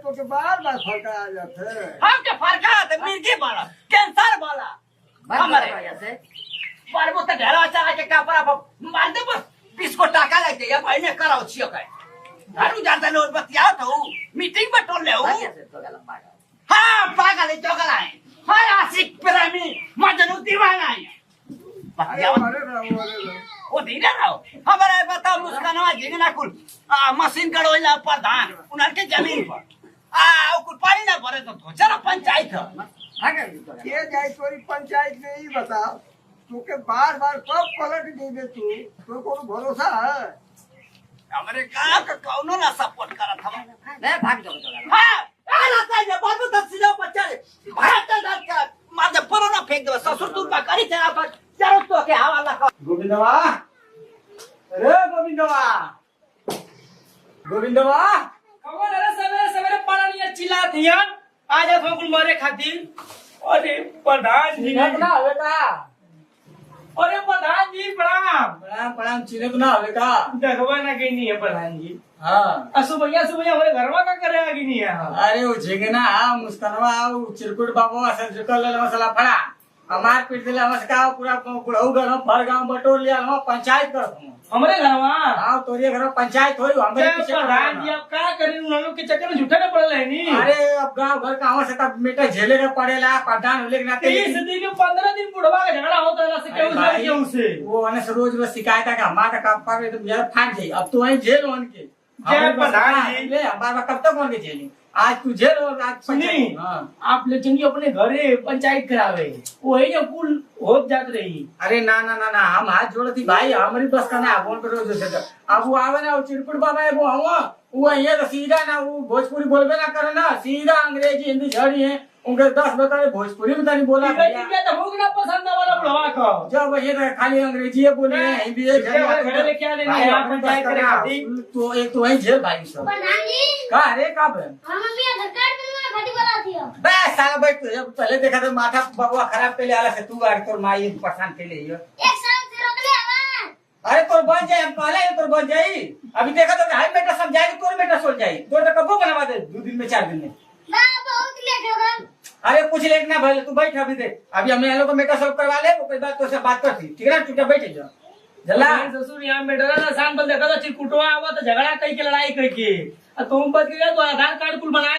तो के बार बार फरका आ जाते हम के फरका आते मिर्गी वाला कैंसर वाला हमारे वजह से बार वो तो ढेला चला के कपड़ा पर मार दे बस 20 को टाका लग जाए भाई ने कराओ छियो के घरू जाता लोग बतियाओ तो मीटिंग में टोल ले हो वजह से तो गलत पागल हां पागल है चोगल है हां आशिक प्रेमी मजनू दीवाना है बतियाओ वो धीरे रहो हमारे बताओ मुस्कानवा झिंगना कुल मशीन गड़ोइला प्रधान उनर के जमीन पर कुल पानी ना भरे तो धोचरा पंचायत के जाए तोरी पंचायत में ही बता तोके बार बार कब पलट देबे तू तो कोनो भरोसा है हमारे गांव का कौनो ना सपोर्ट करत हम मैं भाग जाओ तो हां रास्ता में बाबू तो सीधा बच्चा भारत दाद का माथे परो ना फेंक दे ससुर दूर बा करी तेरा पर जरूर तो के हवाला कर गोविंदवा अरे गोविंदवा गोविंदवा कौन अरे सवेरे सवेरे पढ़ा नहीं चिल्ला दिया आज आप हमको मारे खातिर अरे प्रधान जी चिन्हत ना हवे का अरे प्रधान जी प्रणाम प्रणाम प्रणाम चिन्हत ना हवे का देखवा ना कहीं नहीं है प्रधान जी हां सुबह हमारे घरवा का करे आगे नहीं है अरे वो झिंगना मुस्कानवा चिरकुट बाबू असल जुकल मसाला फड़ा हमार पीट दिला मस्का पूरा बुढ़ऊ घर भर गांव बटोर लिया हम पंचायत करत हूं हमारे घरवा हां तोरे घर पंचायत होई हमरे पीछे प्रधान जी आप क्या करें उन लोगों के चक्कर में झूठे ना पड़े है नी अरे अब गांव घर का से तब बेटा झेले के पड़ेला प्रधान होले के नाते 30 दिन में 15 दिन बुढ़वा का झगड़ा होता है से केहू से केहू से वो अने से रोज रोज शिकायत है कि हमारा काम पर तो यार फाट जाई अब तो वहीं जेल होन के जय प्रधान जी ले हमारा कब तक होन के जेल आज तू जेल और आज सुनी आप ले चंगी अपने घरे पंचायत करावे वही जो कुल होत जात रही अरे ना ना ना ना हम हाथ जोड़ती भाई हमारी बस का ना फोन करो जैसे अब वो आवे ना चिरकुट बाबा है वो हम वो ये तो सीधा ना वो भोजपुरी बोलबे ना करे ना सीधा अंग्रेजी हिंदी झड़ी है उनके 10 बता भोजपुरी में नहीं बोला भैया तो होग ना पसंद वाला बुढ़वा को जब ये तो खाली अंग्रेजी है बोले हिंदी है घरे लेके आ देनी है आप पंचायत करे खातिर तो एक तो वही जेल भाई सब प्रधान जी का अरे कब हम भी आधार कार्ड में घटी वाला थी बस साला बैठ जब पहले देखा तो माथा बबुआ खराब पे ले आला से तू आर तोर माई परेशान के लिए एक साल से रोक ले हमार अरे तोर बन जाए हम पहले तोर बन जाई अभी देखा तो हाई बेटा समझाएगी तोर बेटा सोच जाई तोर तो कबो बनवा दे 2 दिन में 4 दिन में ना बहुत लेट हो गया अरे कुछ लेट ना भले तू बैठ अभी देख अभी हमने लोग को मेटा सब करवा ले उसके बाद तो से बात करती ठीक है ना चुपचाप बैठ जा जल्ला ससुर यहाँ में डरा ना शाम को देखा तो चिरकुटवा आवा तो झगड़ा कई के लड़ाई कई के तुम बच गया तो आधार कार्ड कुल बना